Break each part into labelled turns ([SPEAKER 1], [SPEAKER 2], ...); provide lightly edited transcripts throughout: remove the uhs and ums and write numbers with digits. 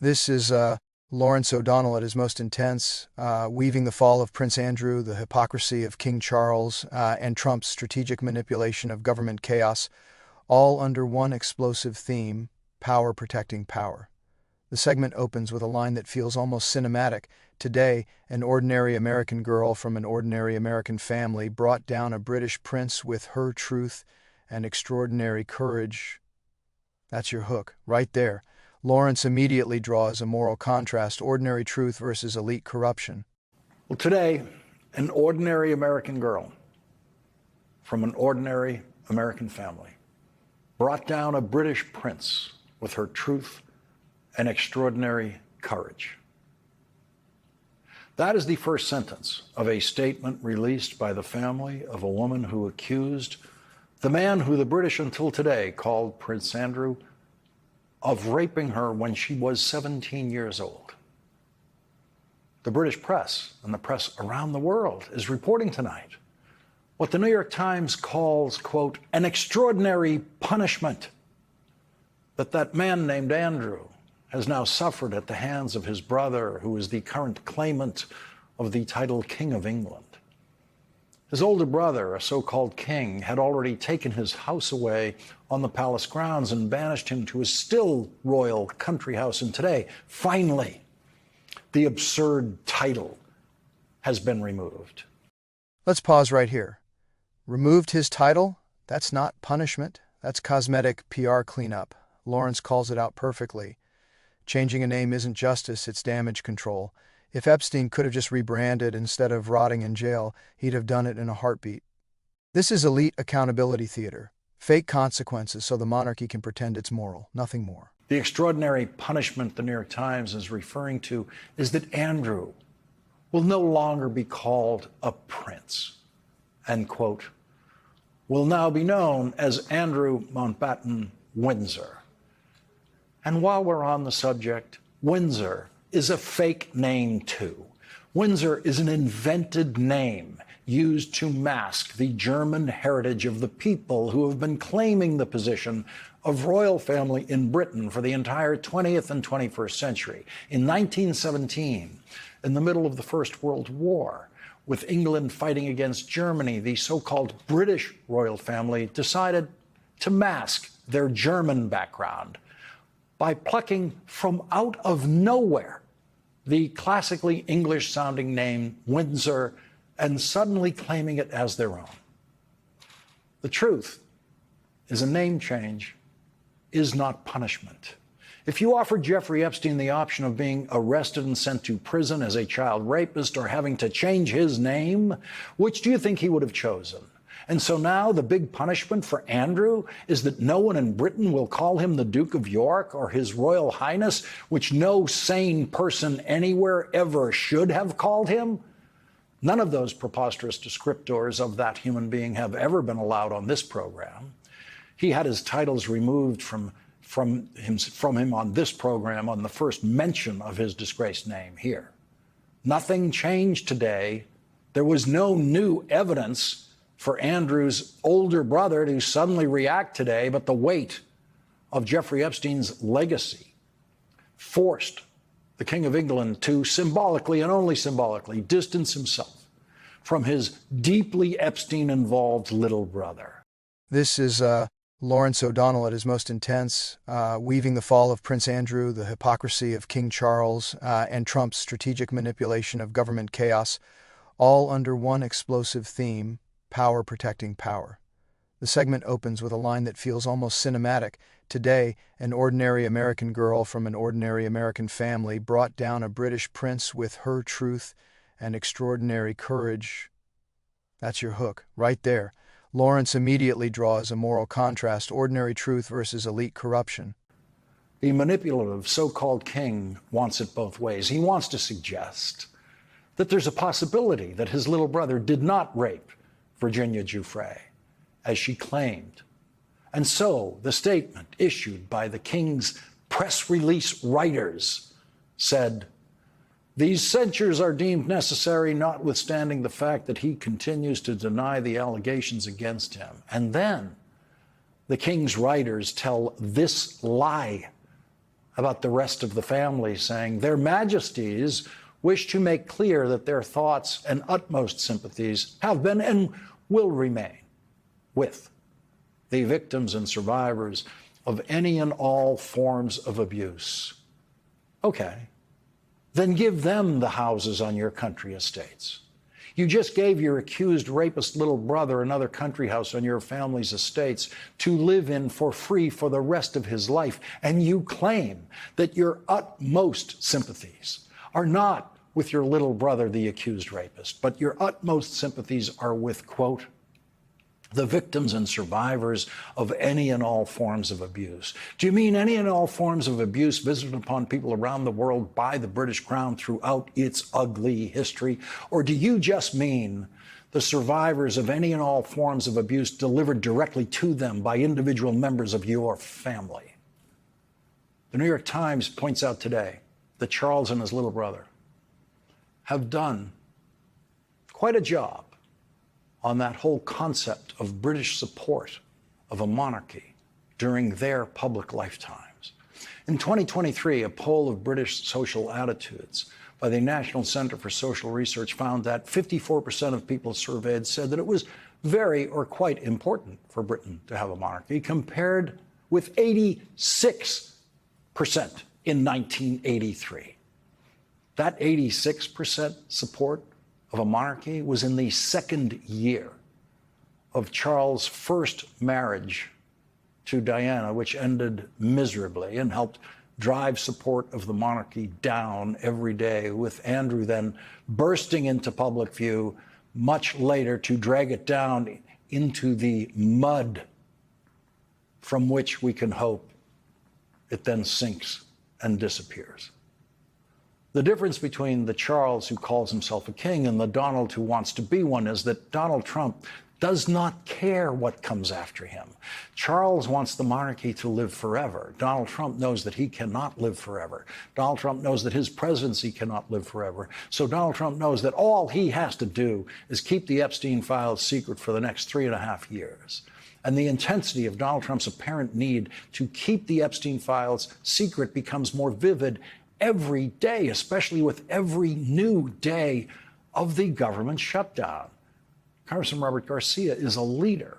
[SPEAKER 1] This is Lawrence O'Donnell at his most intense, weaving the fall of Prince Andrew, the hypocrisy of King Charles, and Trump's strategic manipulation of government chaos, all under one explosive theme: power protecting power. The segment opens with a line that feels almost cinematic. Today, an ordinary American girl from an ordinary American family brought down a British prince with her truth and extraordinary courage. That's your hook, right there. Lawrence immediately draws a moral contrast: ordinary truth versus elite corruption.
[SPEAKER 2] Well, today, an ordinary American girl from an ordinary American family brought down a British prince with her truth and extraordinary courage. That is the first sentence of a statement released by the family of a woman who accused the man who the British until today called Prince Andrew of raping her when she was 17 years old. The British press and the press around the world is reporting tonight what the New York Times calls, quote, an extraordinary punishment that man named Andrew has now suffered at the hands of his brother, who is the current claimant of the title King of England. His older brother, a so-called king, had already taken his house away on the palace grounds and banished him to his still royal country house. And today, finally, the absurd title has been removed.
[SPEAKER 1] Let's pause right here. Removed his title? That's not punishment. That's cosmetic PR cleanup. Lawrence calls it out perfectly. Changing a name isn't justice, it's damage control. If Epstein could have just rebranded instead of rotting in jail, he'd have done it in a heartbeat. This is elite accountability theater. Fake consequences so the monarchy can pretend it's moral, nothing more.
[SPEAKER 2] The extraordinary punishment the New York Times is referring to is that Andrew will no longer be called a prince, and, quote, will now be known as Andrew Mountbatten Windsor. And while we're on the subject, Windsor is a fake name too. Windsor is an invented name used to mask the German heritage of the people who have been claiming the position of royal family in Britain for the entire 20th and 21st century. In 1917, in the middle of the First World War, with England fighting against Germany, the so-called British royal family decided to mask their German background by plucking from out of nowhere the classically English-sounding name Windsor and suddenly claiming it as their own. The truth is a name change is not punishment. If you offered Jeffrey Epstein the option of being arrested and sent to prison as a child rapist or having to change his name, which do you think he would have chosen? And so now the big punishment for Andrew is that no one in Britain will call him the Duke of York or His Royal Highness, which no sane person anywhere ever should have called him? None of those preposterous descriptors of that human being have ever been allowed on this program. He had his titles removed from him on this program on the first mention of his disgraced name here. Nothing changed today. There was no new evidence for Andrew's older brother to suddenly react today, but the weight of Jeffrey Epstein's legacy forced the King of England to symbolically and only symbolically distance himself from his deeply Epstein-involved little brother.
[SPEAKER 1] This is Lawrence O'Donnell at his most intense, weaving the fall of Prince Andrew, the hypocrisy of King Charles, and Trump's strategic manipulation of government chaos, all under one explosive theme: power protecting power. The segment opens with a line that feels almost cinematic. Today, an ordinary American girl from an ordinary American family brought down a British prince with her truth and extraordinary courage. That's your hook, right there. Lawrence immediately draws a moral contrast: ordinary truth versus elite corruption.
[SPEAKER 2] The manipulative so-called king wants it both ways. He wants to suggest that there's a possibility that his little brother did not rape Virginia Giuffre, as she claimed. And so the statement issued by the king's press release writers said, "These censures are deemed necessary, notwithstanding the fact that he continues to deny the allegations against him." And then the king's writers tell this lie about the rest of the family, saying, "Their Majesties wish to make clear that their thoughts and utmost sympathies have been and will remain with the victims and survivors of any and all forms of abuse." Okay, then give them the houses on your country estates. You just gave your accused rapist little brother another country house on your family's estates to live in for free for the rest of his life, and you claim that your utmost sympathies are not with your little brother, the accused rapist, but your utmost sympathies are with, quote, the victims and survivors of any and all forms of abuse. Do you mean any and all forms of abuse visited upon people around the world by the British Crown throughout its ugly history? Or do you just mean the survivors of any and all forms of abuse delivered directly to them by individual members of your family? The New York Times points out today that Charles and his little brother have done quite a job on that whole concept of British support of a monarchy during their public lifetimes. In 2023, a poll of British social attitudes by the National Center for Social Research found that 54% of people surveyed said that it was very or quite important for Britain to have a monarchy, compared with 86% in 1983. That 86% support of a monarchy was in the second year of Charles' first marriage to Diana, which ended miserably and helped drive support of the monarchy down every day, with Andrew then bursting into public view much later to drag it down into the mud from which we can hope it then sinks and disappears. The difference between the Charles who calls himself a king and the Donald who wants to be one is that Donald Trump does not care what comes after him. Charles wants the monarchy to live forever. Donald Trump knows that he cannot live forever. Donald Trump knows that his presidency cannot live forever. So Donald Trump knows that all he has to do is keep the Epstein files secret for the next 3.5 years. And the intensity of Donald Trump's apparent need to keep the Epstein files secret becomes more vivid every day, especially with every new day of the government shutdown. Congressman Robert Garcia is a leader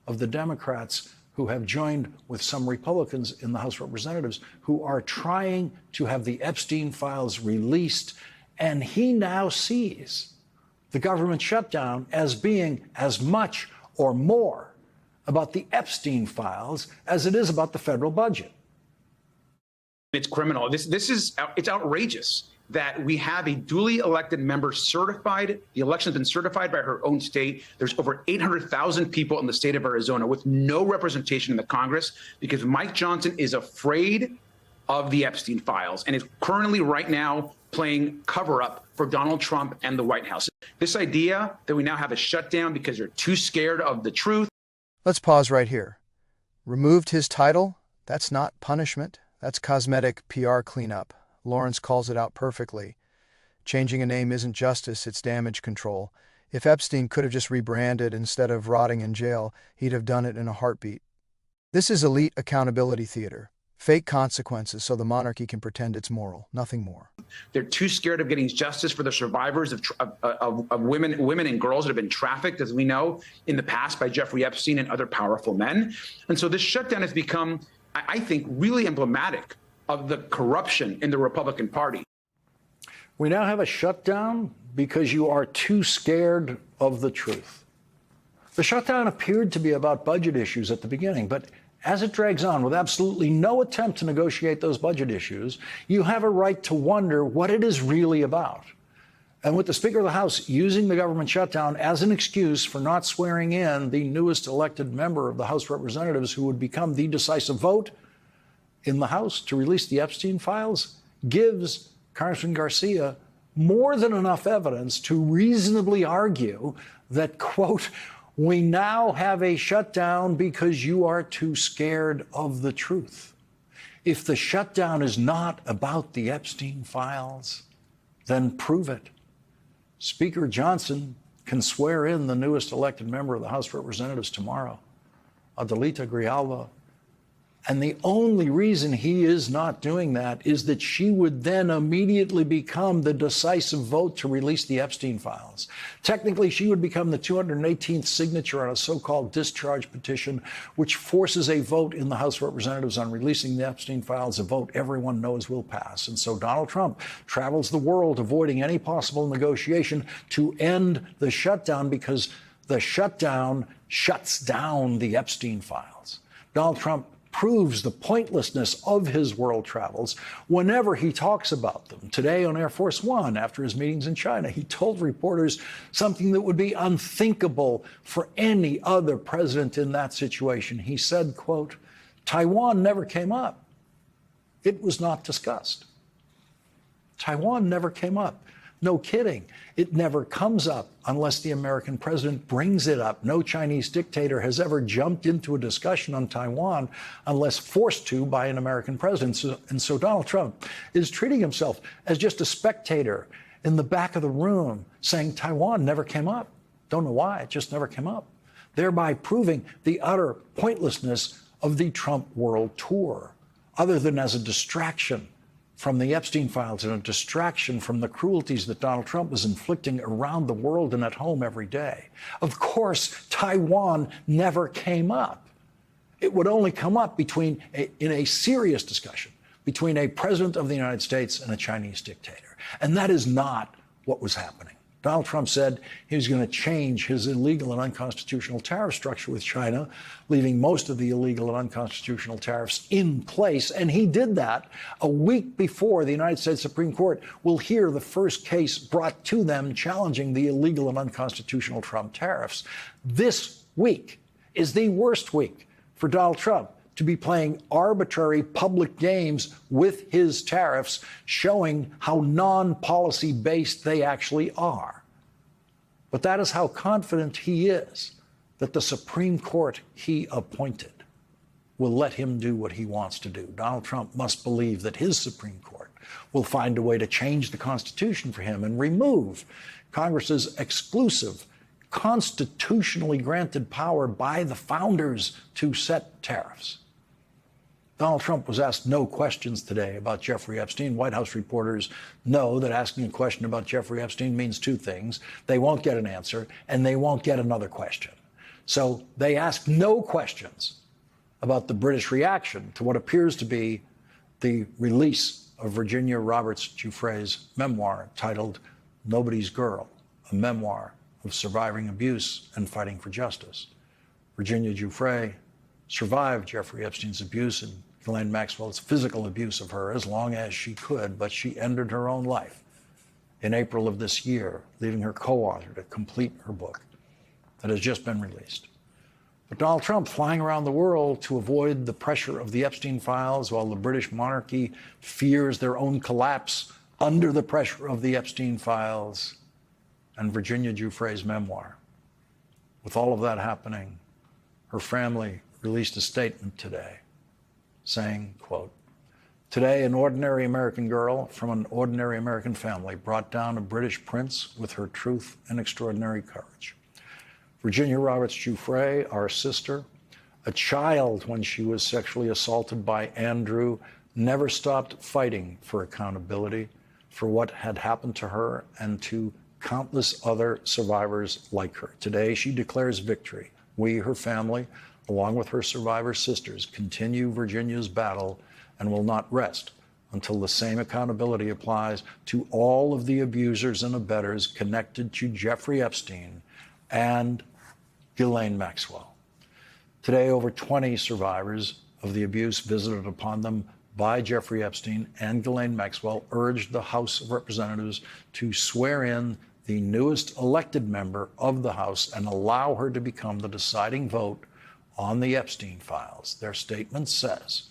[SPEAKER 2] of the Democrats who have joined with some Republicans in the House of Representatives who are trying to have the Epstein files released. And he now sees the government shutdown as being as much or more about the Epstein files as it is about the federal budget.
[SPEAKER 3] It's criminal. It's outrageous that we have a duly elected member certified. The election has been certified by her own state. There's over 800,000 people in the state of Arizona with no representation in the Congress because Mike Johnson is afraid of the Epstein files and is currently right now playing cover up for Donald Trump and the White House. This idea that we now have a shutdown because they're too scared of the truth.
[SPEAKER 1] Let's pause right here. Removed his title? That's not punishment. That's cosmetic PR cleanup. Lawrence calls it out perfectly. Changing a name isn't justice, it's damage control. If Epstein could have just rebranded instead of rotting in jail, he'd have done it in a heartbeat. This is elite accountability theater. Fake consequences so the monarchy can pretend it's moral, nothing more.
[SPEAKER 3] They're too scared of getting justice for the survivors of women and girls that have been trafficked, as we know, in the past by Jeffrey Epstein and other powerful men. And so this shutdown has become, I think, really emblematic of the corruption in the Republican Party.
[SPEAKER 2] We now have a shutdown because you are too scared of the truth. The shutdown appeared to be about budget issues at the beginning, but as it drags on with absolutely no attempt to negotiate those budget issues, you have a right to wonder what it is really about. And with the Speaker of the House using the government shutdown as an excuse for not swearing in the newest elected member of the House of Representatives who would become the decisive vote in the House to release the Epstein files, gives Congressman Garcia more than enough evidence to reasonably argue that, quote, we now have a shutdown because you are too scared of the truth. If the shutdown is not about the Epstein files, then prove it. Speaker Johnson can swear in the newest elected member of the House of Representatives tomorrow, Adelita Grijalva, And the only reason he is not doing that is that she would then immediately become the decisive vote to release the Epstein files. Technically, she would become the 218th signature on a so-called discharge petition, which forces a vote in the House of Representatives on releasing the Epstein files, a vote everyone knows will pass. And so Donald Trump travels the world avoiding any possible negotiation to end the shutdown, because the shutdown shuts down the Epstein files. Donald Trump proves the pointlessness of his world travels whenever he talks about them. Today on Air Force One, after his meetings in China, he told reporters something that would be unthinkable for any other president in that situation. He said, quote, "Taiwan never came up. It was not discussed." Taiwan never came up. No kidding. It never comes up unless the American president brings it up. No Chinese dictator has ever jumped into a discussion on Taiwan unless forced to by an American president. And so Donald Trump is treating himself as just a spectator in the back of the room, saying Taiwan never came up. Don't know why, it just never came up. Thereby proving the utter pointlessness of the Trump world tour, other than as a distraction from the Epstein files and a distraction from the cruelties that Donald Trump is inflicting around the world and at home every day. Of course, Taiwan never came up. It would only come up in a serious discussion between a president of the United States and a Chinese dictator. And that is not what was happening. Donald Trump said he was going to change his illegal and unconstitutional tariff structure with China, leaving most of the illegal and unconstitutional tariffs in place. And he did that a week before the United States Supreme Court will hear the first case brought to them challenging the illegal and unconstitutional Trump tariffs. This week is the worst week for Donald Trump to be playing arbitrary public games with his tariffs, showing how non-policy based they actually are. But that is how confident he is that the Supreme Court he appointed will let him do what he wants to do. Donald Trump must believe that his Supreme Court will find a way to change the Constitution for him and remove Congress's exclusive, constitutionally granted power by the founders to set tariffs. Donald Trump was asked no questions today about Jeffrey Epstein. White House reporters know that asking a question about Jeffrey Epstein means two things. They won't get an answer, and they won't get another question. So they asked no questions about the British reaction to what appears to be the release of Virginia Roberts Giuffre's memoir titled Nobody's Girl, a memoir of surviving abuse and fighting for justice. Virginia Giuffre survived Jeffrey Epstein's abuse and Ghislaine Maxwell's physical abuse of her as long as she could, but she ended her own life in April of this year, leaving her co-author to complete her book that has just been released. But Donald Trump flying around the world to avoid the pressure of the Epstein files while the British monarchy fears their own collapse under the pressure of the Epstein files and Virginia Giuffre's memoir. With all of that happening, her family released a statement today saying, quote, "Today, an ordinary American girl from an ordinary American family brought down a British prince with her truth and extraordinary courage. Virginia Roberts Giuffre, our sister, a child when she was sexually assaulted by Andrew, never stopped fighting for accountability for what had happened to her and to countless other survivors like her. Today, she declares victory. We, her family, along with her survivor sisters, continue Virginia's battle and will not rest until the same accountability applies to all of the abusers and abettors connected to Jeffrey Epstein and Ghislaine Maxwell." Today, over 20 survivors of the abuse visited upon them by Jeffrey Epstein and Ghislaine Maxwell urged the House of Representatives to swear in the newest elected member of the House and allow her to become the deciding vote on the Epstein files. Their statement says,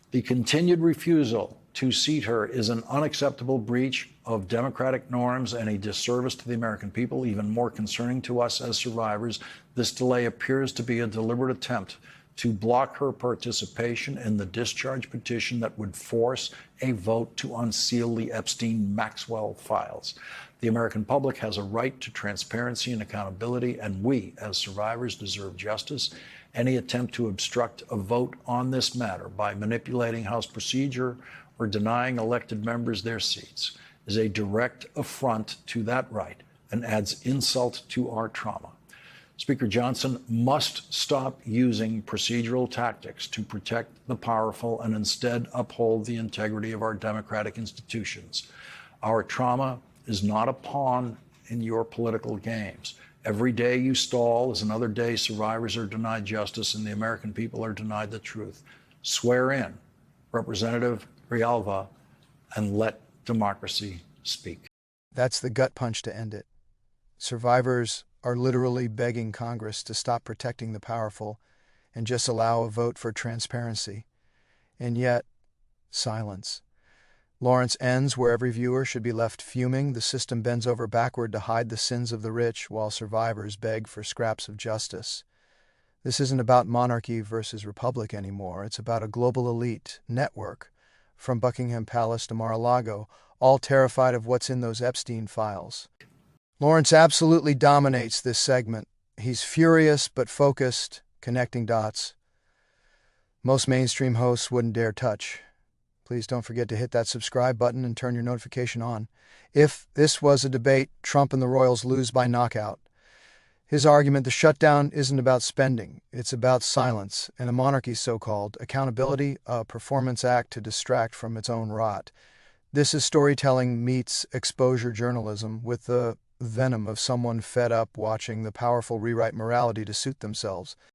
[SPEAKER 2] "The continued refusal to seat her is an unacceptable breach of democratic norms and a disservice to the American people. Even more concerning to us as survivors, this delay appears to be a deliberate attempt to block her participation in the discharge petition that would force a vote to unseal the Epstein-Maxwell files. The American public has a right to transparency and accountability, and we, as survivors, deserve justice Any attempt to obstruct a vote on this matter by manipulating House procedure or denying elected members their seats is a direct affront to that right and adds insult to our trauma. Speaker Johnson must stop using procedural tactics to protect the powerful and instead uphold the integrity of our democratic institutions. Our trauma is not a pawn in your political games. Every day you stall is another day survivors are denied justice and the American people are denied the truth. Swear in, Representative Grijalva, and let democracy speak.
[SPEAKER 1] That's the gut punch to end it. Survivors are literally begging Congress to stop protecting the powerful and just allow a vote for transparency. And yet, silence. Lawrence ends where every viewer should be left fuming. The system bends over backward to hide the sins of the rich while survivors beg for scraps of justice. This isn't about monarchy versus republic anymore. It's about a global elite network from Buckingham Palace to Mar-a-Lago, all terrified of what's in those Epstein files. Lawrence absolutely dominates this segment. He's furious but focused, connecting dots. Most mainstream hosts wouldn't dare touch. Please don't forget to hit that subscribe button and turn your notification on. If this was a debate, Trump and the royals lose by knockout. His argument, the shutdown, isn't about spending. It's about silence, and a monarchy's so-called accountability, a performance act to distract from its own rot. This is storytelling meets exposure journalism with the venom of someone fed up watching the powerful rewrite morality to suit themselves.